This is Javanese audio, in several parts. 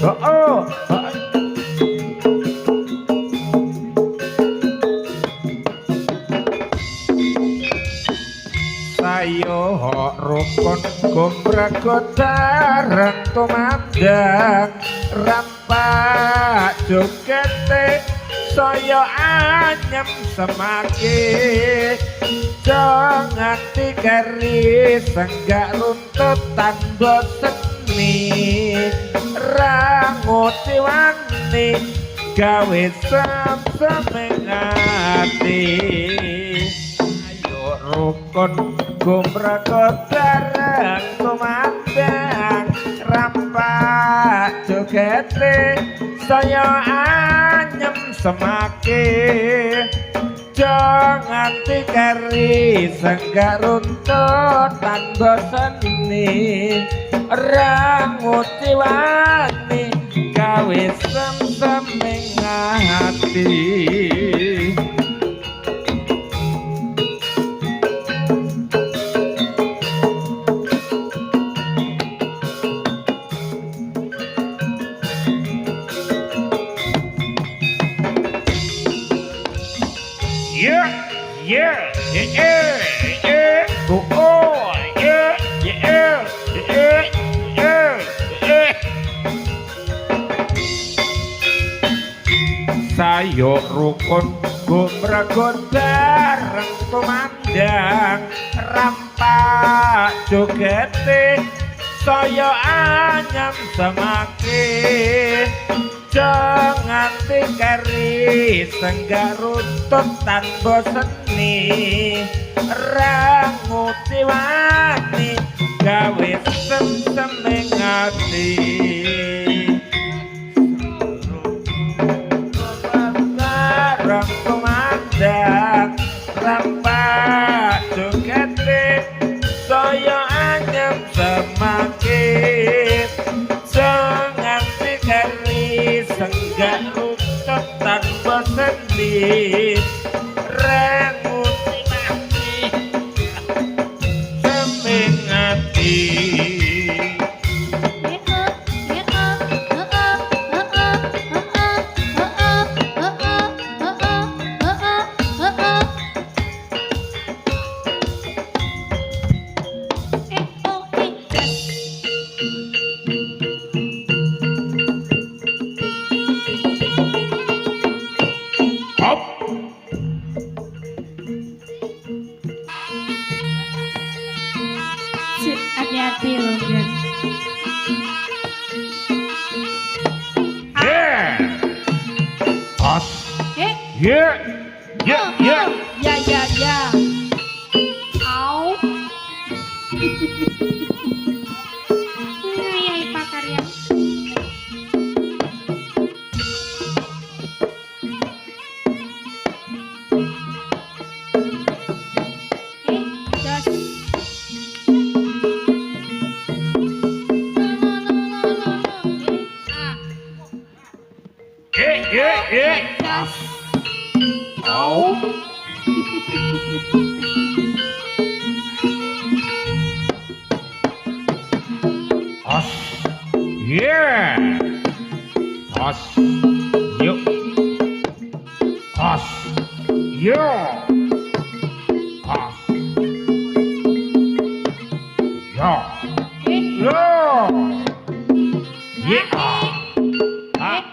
oh, sayo rukun gumragodarang tumandang rampak jogete saya anyem semake jangan tikari senggak runtut tanda seni ranguti wani gawe sem-semeng ati ayo rukun gumragodarang tumandang rampak jogete saya anyem semake jangan tikari senggak runtut tanda seni ranguti wani gawe sem-semeng hati yeah, yeah, yeah, yeah, oh, oh, yeah, yeah, yeah, yeah, yeah. Sayo rukun gumragodarang tumandang rampak jogete saya anyam semake jangan tikari senggak runtut tanpa seni ranguti wani gawe sem-semeng ati barang komandang rampak jogete saya anyam semakin jangan tikari senggak runtut tanpa seni ranguti mati semeng ati hati-hati loh Jen. yeah os Eh, yeah yeah yeah ya ya ya. Au. Ayai pakarya. Das. yeah oh os yeah os yuk os yo os yo yo yeah ah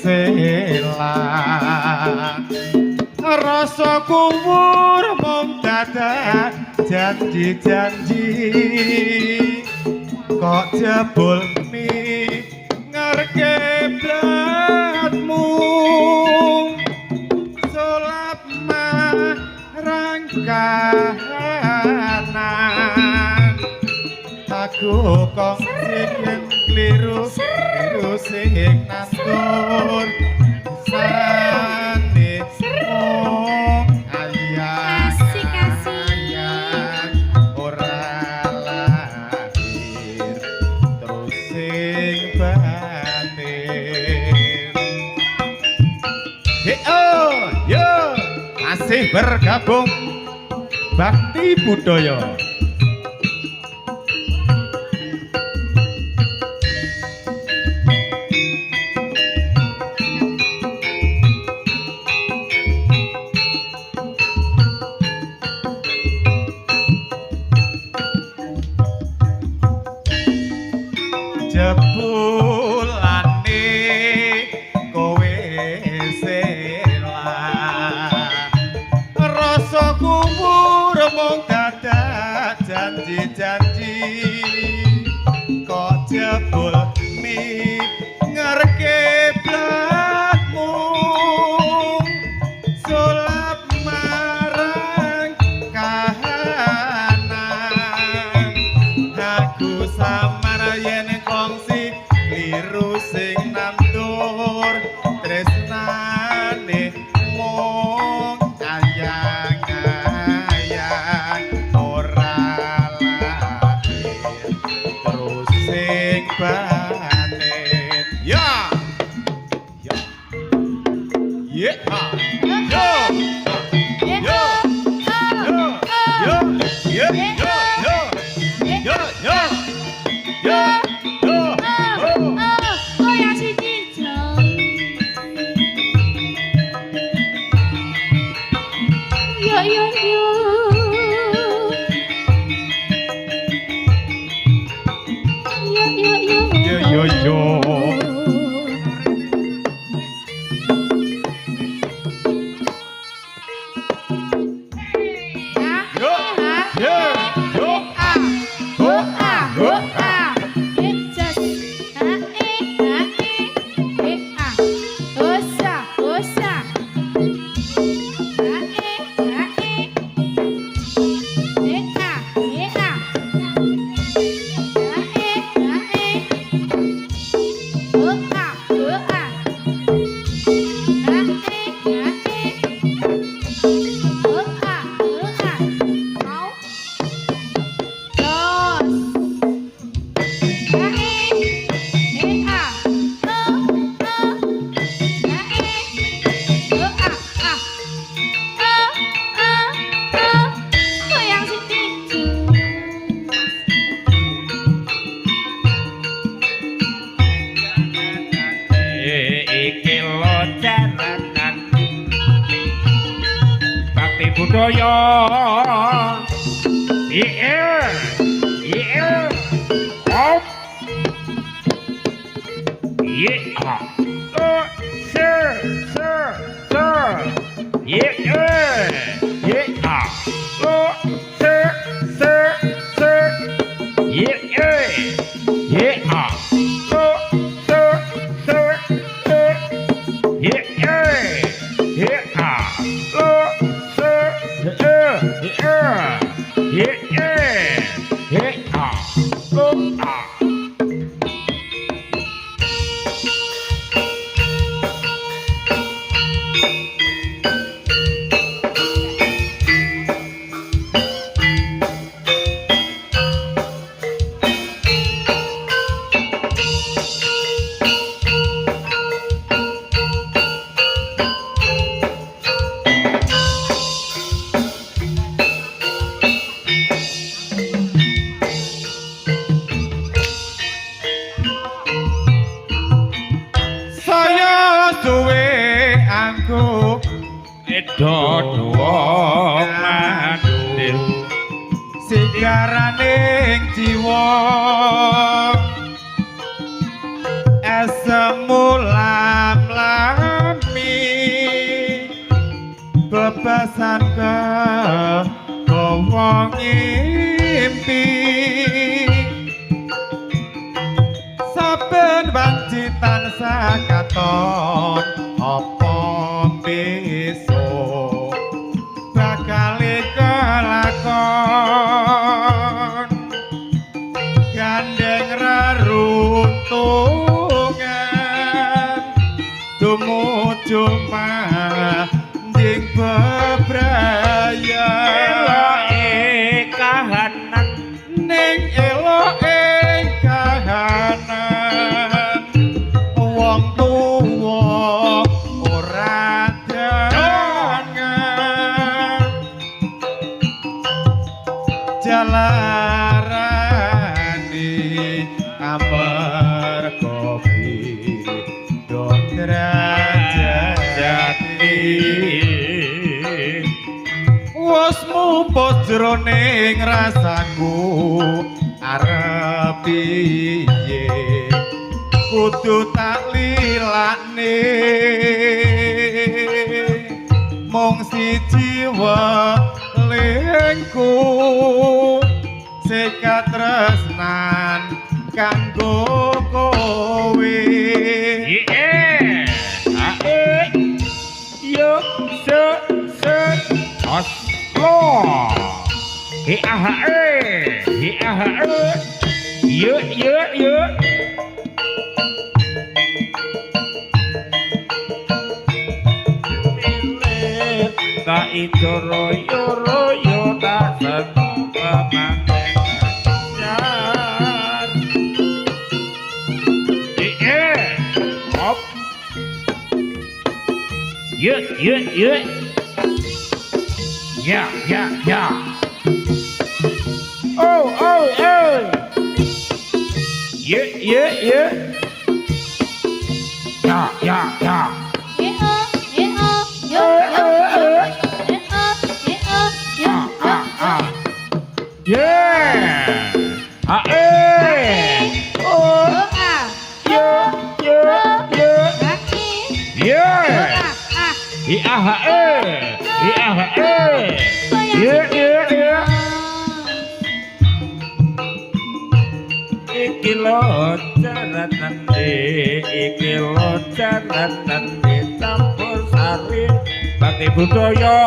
sela rasa kuwur mung dadak janji-janji kok jebul mi ngerke blatmu sulap marang kahanan aku kok sing kliru sing nantur sane mung ayah ora lahir terus sing batin yo masih bergabung Bakti Budaya. Jebulane kowe sela rasa kuwur mung dadak janji-janji kok jebul mi ngerke blatmu sulap marang kahanan aku samar yen kongsi kliru sing nandur tresnane mung ayang-ayang ora lahir terus sing batin ya ya yeah yo yo yo yo yo yo yo yo yo iki lo jaranan Bakti Budaya op Dodo mandil sigaraning jiwa esem mulam bebasan ke wong ngimpi saben wanci tansah katon apa besok bakal kelakon gandeng reruntungan tumuju manjing bebraya kahanan ning eloke kahanan wong tuwa ora dangan jalarani amarga beda derajati wis mupus jroning rasaku arep piye kudu tak lilakne mung siji welingku sekat tresnan kanggo kowe yo se aslo yo tak itu royo tak seneng pemandangan hop ya oh ya iki lo caratan campur sari bakti budaya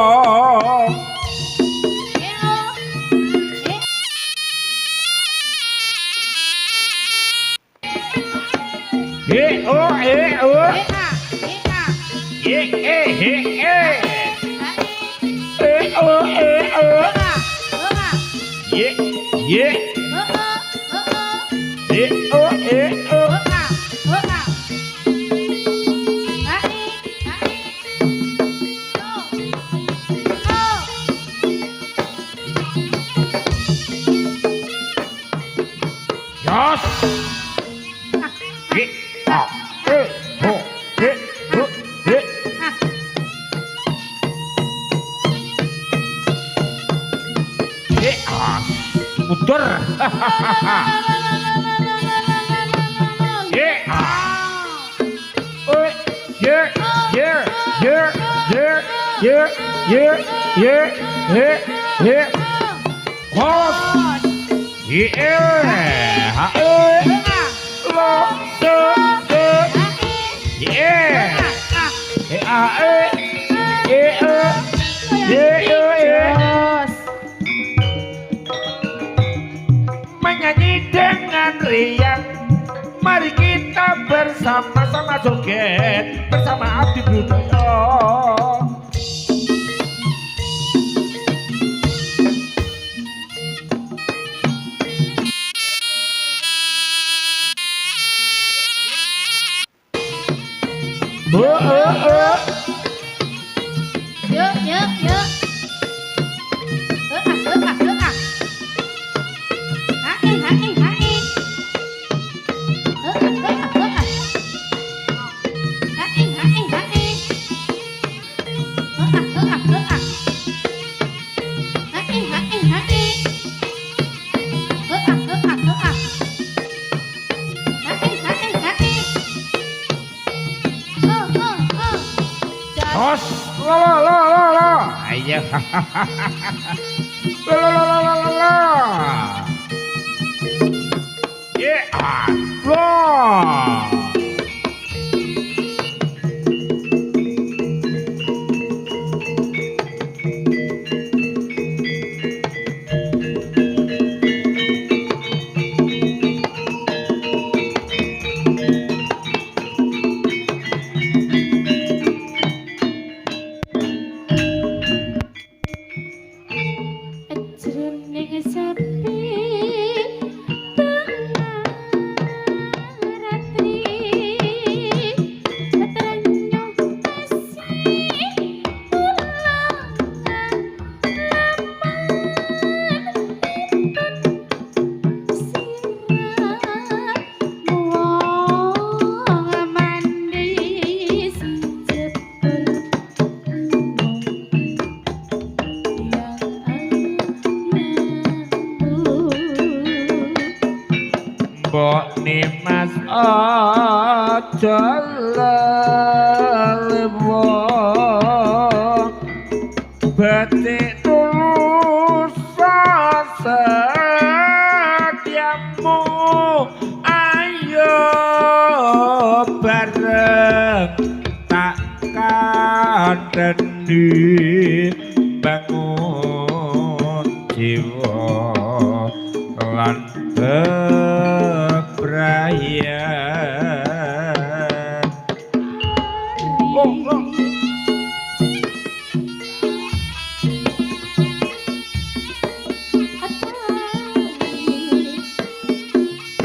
mundur menyanyi dengan riang, mari kita bersama-sama joget bersama abdi budaya. La la la la la la. Yeah. Wah. Jroning sepi tengah ratri Ternyuh kasih ulangan Wong manis jebul Mbok Nimas aja lelewo batik tulus setiamu ayo bareng tak kandhani bangun jiwa lan bebrayan.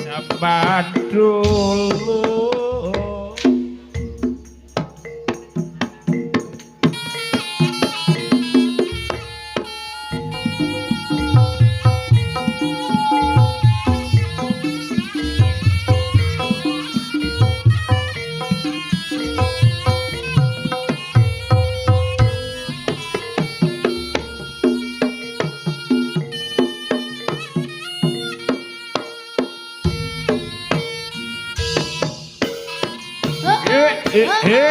Sabar dulu. Jos.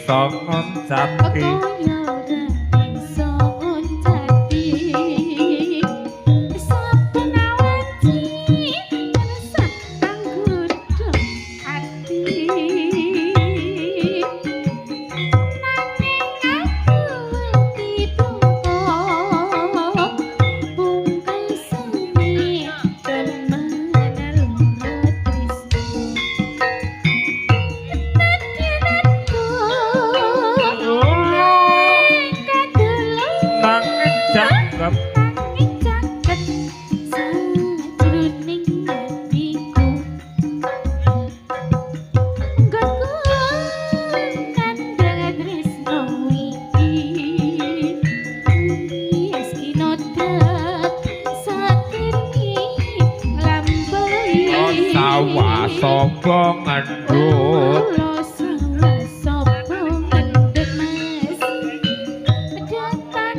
bisa ngoncati nanging caket sajroning atiku nggonku nandang tresno iki wis kinodrat satiri nglampahi sawah sapa ngendut Kula salah sapa ngendhet mas Pedatan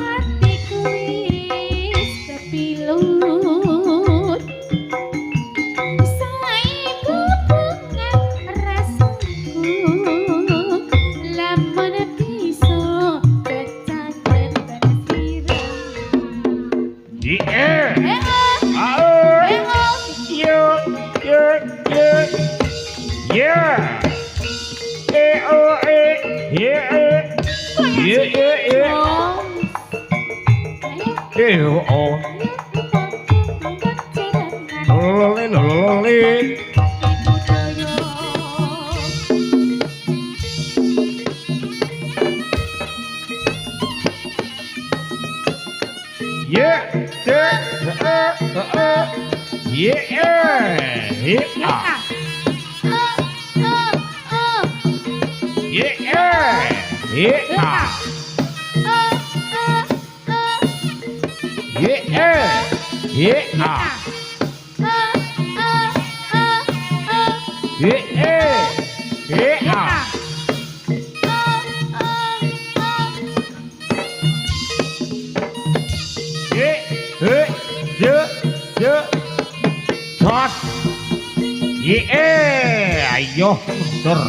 atiku wis kepilut Saiku bunga rasaku Lamun bisa kecaket sirah yeah yeah ayo mundur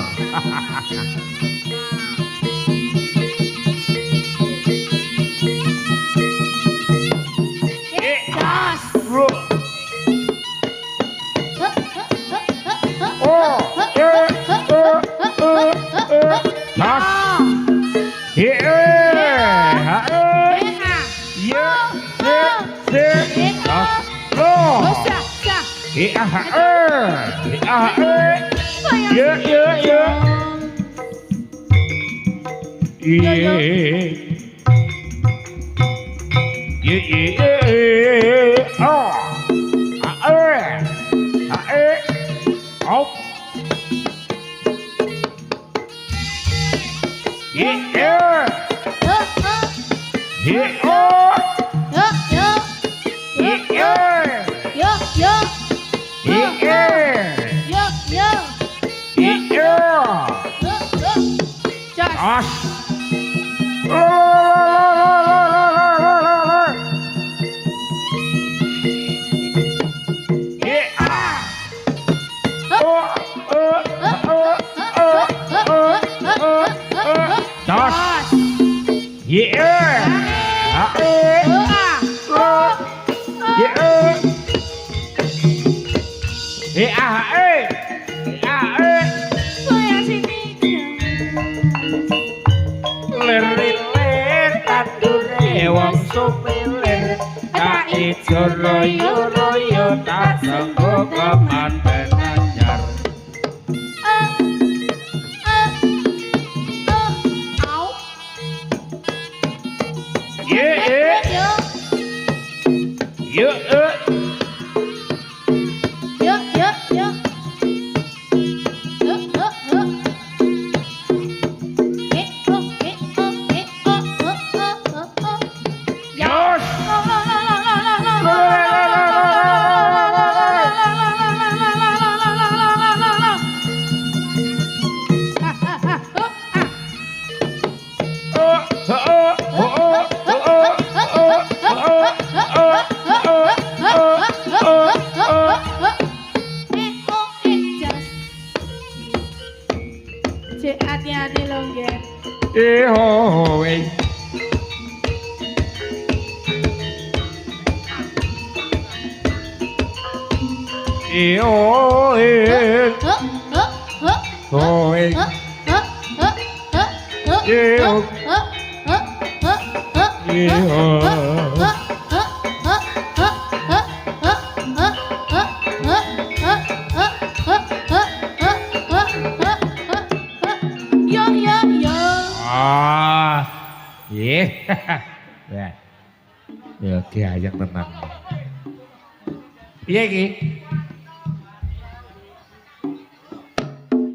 royo tak sanggup kemanten ajar hati-hati lo nggih. Ya. Ya gayeng tenan. Piye iki?